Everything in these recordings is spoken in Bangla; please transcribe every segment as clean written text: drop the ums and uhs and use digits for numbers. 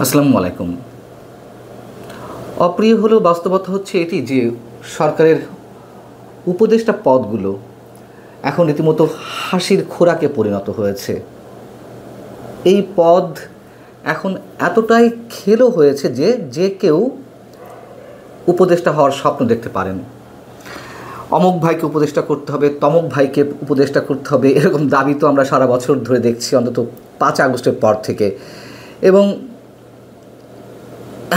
আসসালামু আলাইকুম। অপ্রিয় হলেও বাস্তবতা হচ্ছে এটি যে সরকারের উপদেষ্টা পদগুলো এখন রীতিমতো হাসির খোরাকে পরিণত হয়েছে। এই পদ এখন এতটাই খেলো হয়েছে যে যে কেউ উপদেষ্টা হওয়ার স্বপ্ন দেখতে পারেন। অমুক ভাইকে উপদেষ্টা করতে হবে, তমুক ভাইকে উপদেষ্টা করতে হবে, এরকম দাবি তো আমরা সারা বছর ধরে দেখছি, অন্তত 5 আগস্টের পর থেকে। এবং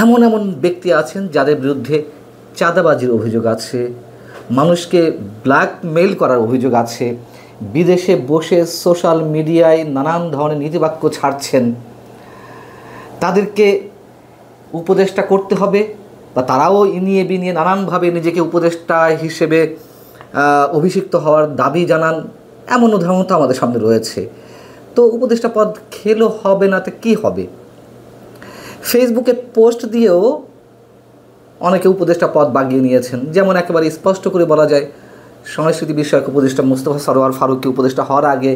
এমন এমন ব্যক্তি আছেন যাদের বিরুদ্ধে চাঁদাবাজির অভিযোগ আছে, মানুষকে ব্ল্যাকমেইল করার অভিযোগ আছে, বিদেশে বসে সোশ্যাল মিডিয়ায় নানান ধরনের নীতিবাক্য ছাড়ছেন। তাদেরকে উপদেষ্টা করতে হবে বা তারাও ইনিয়ে বিনিয়ে নানানভাবে নিজেকে উপদেষ্টা হিসেবে অভিষিক্ত হওয়ার দাবি জানান। এমন উদাহরণ তো আমাদের সামনে রয়েছে। তো উপদেষ্টা পদ খেলো হবে না তো কী হবে? ফেসবুকে পোস্ট দিয়েও অনেকে উপদেষ্টা পদ বাগিয়ে নিয়েছেন। যেমন একেবারে স্পষ্ট করে বলা যায়, সংস্কৃতি বিষয়ক উপদেষ্টা মোস্তফা সরোয়ার ফারুকী উপদেষ্টা হওয়ার আগে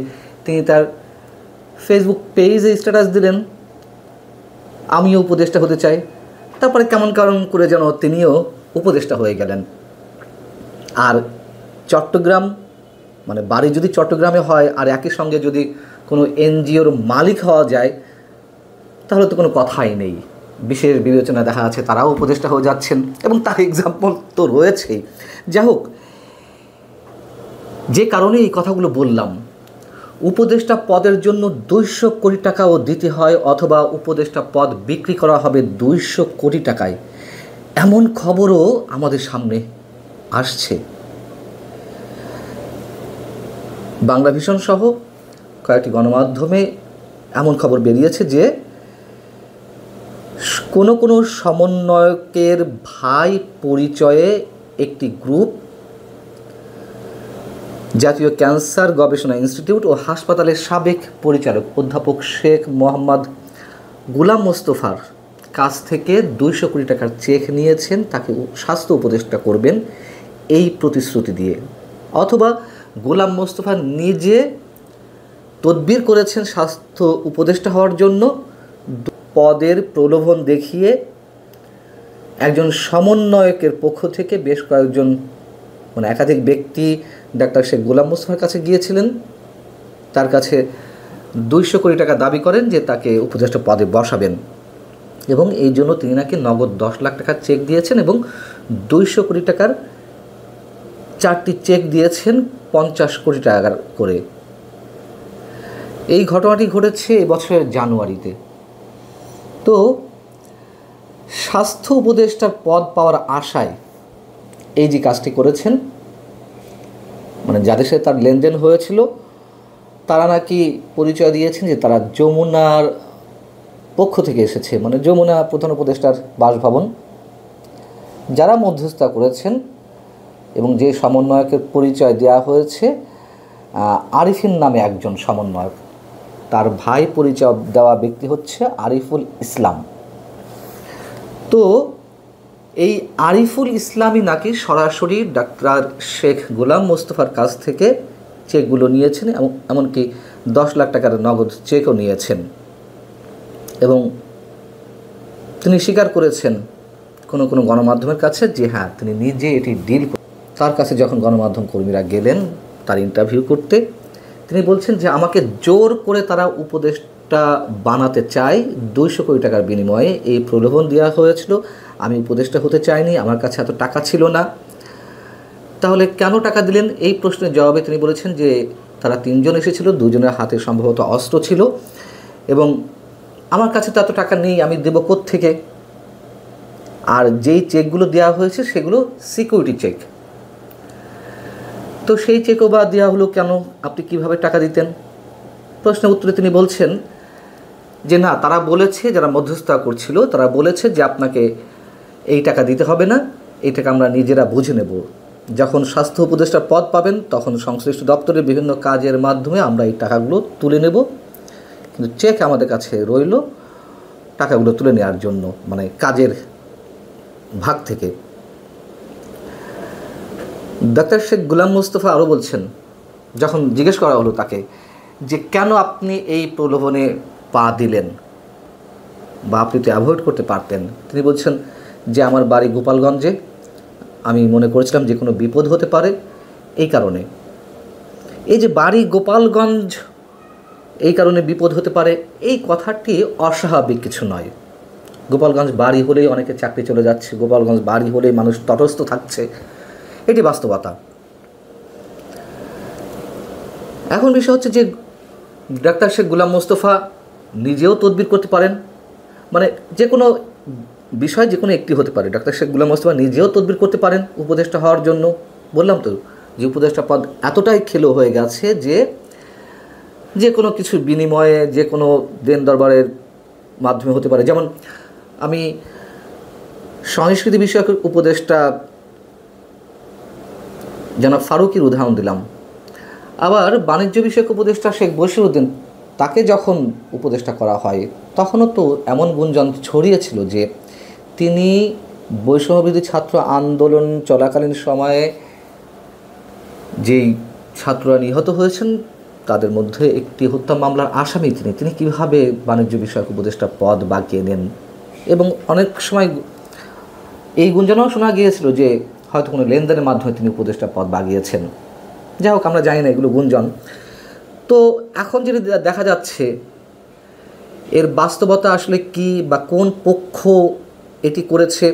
তিনি তার ফেসবুক পেজে স্ট্যাটাস দিলেন, আমিও উপদেষ্টা হতে চাই। তারপরে কেমন কারণ করে যেন তিনিও উপদেষ্টা হয়ে গেলেন। আর চট্টগ্রাম, মানে বাড়ি যদি চট্টগ্রামে হয় আর একই সঙ্গে যদি কোনো এনজিওর মালিক হওয়া যায় তাহলে তো কোনো কথাই নেই। বিশেষ বিবেচনা দেখা যাচ্ছে তারাও উপদেষ্টা হয়ে যাচ্ছেন এবং তার এক্সাম্পল তো রয়েছেই। যাই হোক, যে কারণে এই কথাগুলো বললাম, উপদেষ্টা পদের জন্য 200 কোটি টাকাও দিতে হয় অথবা উপদেষ্টা পদ বিক্রি করা হবে 200 কোটি টাকায়, এমন খবরও আমাদের সামনে আসছে। বাংলাভিশন সহ কয়েকটি গণমাধ্যমে এমন খবর বেরিয়েছে যে কোনো সমন্বয়কের ভাই পরিচয়ে একটি গ্রুপ জাতীয় ক্যান্সার গবেষণা ইনস্টিটিউট ও হাসপাতালের সাবেক পরিচালক অধ্যাপক শেখ মোহাম্মদ গোলাম মোস্তফার কাছ থেকে 200 কোটি টাকার চেক নিয়েছেন তাকে স্বাস্থ্য উপদেষ্টা করবেন এই প্রতিশ্রুতি দিয়ে, অথবা গোলাম মোস্তফা নিজে তদবির করেছেন স্বাস্থ্য উপদেষ্টা হওয়ার জন্য, পদের প্রলোভন দেখিয়ে একজন সমন্বয়কের পক্ষ থেকে বেশ কয়েকজন, মানে একাধিক ব্যক্তি ডাক্তার শেখ গোলাম মোস্তফার কাছে গিয়েছিলেন, তার কাছে 200 কোটি টাকা দাবি করেন যে তাকে উপদেষ্টা পদে বসাবেন এবং এই জন্য তিনি নাকি নগদ 10 লাখ টাকার চেক দিয়েছেন এবং 200 কোটি টাকার 4টি চেক দিয়েছেন 50 কোটি টাকা করে। এই ঘটনাটি ঘটেছে এবছরের জানুয়ারিতে। তো স্বাস্থ্য উপদেষ্টার পদ পাওয়ার আশায় এই যে কাজটি করেছেন, মানে যাদের সাথে তার লেনদেন হয়েছিল তারা নাকি পরিচয় দিয়েছেন যে তারা যমুনার পক্ষ থেকে এসেছে, মানে যমুনা প্রধান উপদেষ্টার বাসভবন। যারা মধ্যস্থতা করেছেন এবং যে সমন্বয়কের পরিচয় দেওয়া হয়েছে আরিফিন নামে একজন সমন্বয়ক, তার ভাই পরিচয় দেওয়া ব্যক্তি হচ্ছে আরিফুল ইসলাম। তো এই আরিফুল ইসলামই নাকি সরাসরি ডাক্তার শেখ গোলাম মোস্তফার কাছ থেকে চেকগুলো নিয়েছেন, এমনকি 10 লাখ টাকার নগদ চেকও নিয়েছেন এবং তিনি স্বীকার করেছেন কোনো গণমাধ্যমের কাছে যে হ্যাঁ তিনি নিজে এটি ডিল। তার কাছে যখন গণমাধ্যম কর্মীরা গেলেন তার ইন্টারভিউ করতে, তিনি বলছেন যে আমাকে জোর করে তারা উপদেষ্টা বানাতে চায়, 200 কোটি টাকার বিনিময়ে এই প্রলোভন দেওয়া হয়েছিল, আমি উপদেষ্টা হতে চাইনি, আমার কাছে এত টাকা ছিল না। তাহলে কেন টাকা দিলেন? এই প্রশ্নের জবাবে তিনি বলেছেন যে তারা 3 জন এসেছিল, 2 জনের হাতে সম্ভবত অস্ত্র ছিল এবং আমার কাছে তো এত টাকা নেই, আমি দেব কোত্থেকে? আর যেই চেকগুলো দেওয়া হয়েছে সেগুলো সিকিউরিটি চেক। তো সেই চেকও বা দেওয়া হলো কেন? আপনি কিভাবে টাকা দিতেন? প্রশ্নের উত্তরে তিনি বলছেন যে না, তারা বলেছে, যারা মধ্যস্থতা করছিল তারা বলেছে যে আপনাকে এই টাকা দিতে হবে না, এই টাকা আমরা নিজেরা বুঝে নেব, যখন স্বাস্থ্য উপদেষ্টার পদ পাবেন তখন সংশ্লিষ্ট দপ্তরের বিভিন্ন কাজের মাধ্যমে আমরা এই টাকাগুলো তুলে নেব, কিন্তু চেক আমাদের কাছে রইল টাকাগুলো তুলে নেওয়ার জন্য, মানে কাজের ভাগ থেকে। ডাক্তার শেখ গোলাম মোস্তফা আরও বলছেন, যখন জিজ্ঞেস করা হলো তাকে যে কেন আপনি এই প্রলোভনে পা দিলেন, বা আপনি তো অ্যাভয়েড করতে পারতেন। তিনি বলছেন যে আমার বাড়ি গোপালগঞ্জে, আমি মনে করেছিলাম যে কোনো বিপদ হতে পারে এই কারণে। এই যে বাড়ি গোপালগঞ্জ, এই কারণে বিপদ হতে পারে, এই কথাটি অস্বাভাবিক কিছু নয়। গোপালগঞ্জ বাড়ি হলেই অনেকে চাকরি চলে যাচ্ছে, গোপালগঞ্জ বাড়ি হলেই মানুষ তটস্থ থাকছে, এটি বাস্তবতা। এখন বিষয় হচ্ছে যে ডাক্তার শেখ গোলাম মোস্তফা নিজেও তদবির করতে পারেন, মানে যে কোনো বিষয় যে কোনো একটি হতে পারে। ডাক্তার শেখ গোলাম মোস্তফা নিজেও তদবির করতে পারেন উপদেষ্টা হওয়ার জন্য। বললাম তো যে উপদেষ্টা পদ এতটাই খেলো হয়ে গেছে যে যে কোনো কিছুর বিনিময়ে, যে কোনো দেন দরবারের মাধ্যমে হতে পারে। যেমন আমি সংস্কৃতি বিষয়ক উপদেষ্টা জনাব ফারুকীর উদাহরণ দিলাম। আবার বাণিজ্য বিষয়ক উপদেষ্টা শেখ বশিরউদ্দিন, তাকে যখন উপদেষ্টা করা হয় তখনও তো এমন গুঞ্জন ছড়িয়েছিল যে তিনি বৈষম্যবিরোধী ছাত্র আন্দোলন চলাকালীন সময়ে যেই ছাত্ররা নিহত হয়েছেন তাদের মধ্যে একটি হত্যা মামলার আসামি তিনি কীভাবে বাণিজ্য বিষয়ক উপদেষ্টা পদ বাগিয়ে নেন। এবং অনেক সময় এই গুঞ্জনও শোনা গিয়েছিল যে হয়তো কোনো লেনদেনের মাধ্যমে তিনি উপদেষ্টা পদ বাগিয়েছেন। যাই হোক, আমরা জানি না, এগুলো গুঞ্জন। তো এখন যেটা দেখা যাচ্ছে, এর বাস্তবতা আসলে কি বা কোন পক্ষ এটি করেছে?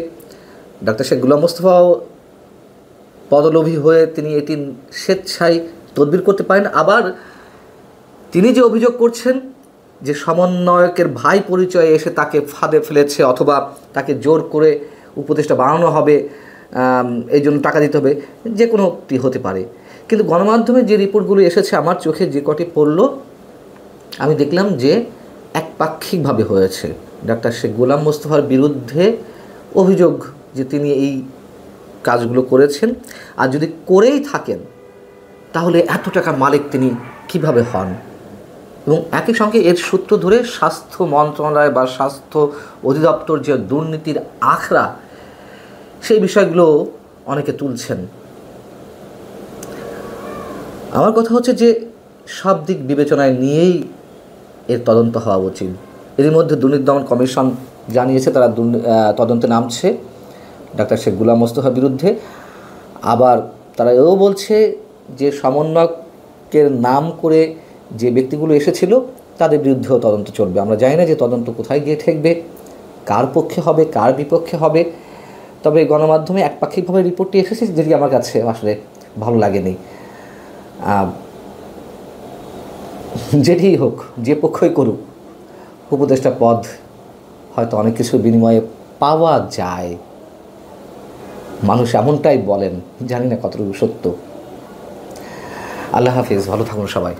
ডাক্তার শেখ গোলাম মোস্তফাও পদলোভী হয়ে তিনি এটি স্বেচ্ছায় তদবির করতে পারেন। আবার তিনি যে অভিযোগ করছেন যে সমন্বয়কের ভাই পরিচয়ে এসে তাকে ফাঁদে ফেলেছে অথবা তাকে জোর করে উপদেষ্টা বানানো হবে, এই জন্য টাকা দিতে হবে, যে কোনোটি হতে পারে। কিন্তু গণমাধ্যমে যে রিপোর্টগুলো এসেছে, আমার চোখে যে কটি পড়ল, আমি দেখলাম যে একপাক্ষিকভাবে হয়েছে। ডাক্তার শেখ গোলাম মোস্তফার বিরুদ্ধে অভিযোগ যে তিনি এই কাজগুলো করেছেন, আর যদি করেই থাকেন তাহলে এত টাকার মালিক তিনি কিভাবে হন। এবং একই সঙ্গে এর সূত্র ধরে স্বাস্থ্য মন্ত্রণালয় বা স্বাস্থ্য অধিদপ্তর যে দুর্নীতির আখড়া, সেই বিষয়গুলো অনেকে তুলছেন। আমার কথা হচ্ছে যে সব দিক বিবেচনায় নিয়েই এর তদন্ত হওয়া উচিত। এরই মধ্যে দুর্নীতি দমন কমিশন জানিয়েছে তারা তদন্তে নামছে ডাক্তার শেখ গোলাম মোস্তফার বিরুদ্ধে। আবার তারা এও বলছে যে সমন্বয়কের নাম করে যে ব্যক্তিগুলো এসেছিল তাদের বিরুদ্ধেও তদন্ত চলবে। আমরা জানি না যে তদন্ত কোথায় গিয়ে ঠেকবে, কার পক্ষে হবে, কার বিপক্ষে হবে। তবে গণমাধ্যমে একপাক্ষিকভাবে রিপোর্টটি এসেছে, যেটি আমার কাছে আসলে ভালো লাগেনি। যেটি হোক, যে পক্ষই করুক, উপদেষ্টা পদ হয়তো অনেক কিছু বিনিময়ে পাওয়া যায়, মানুষ এমনটাই বলেন, জানি না কতটুকু সত্য। আল্লাহ হাফিজ, ভালো থাকুন সবাই।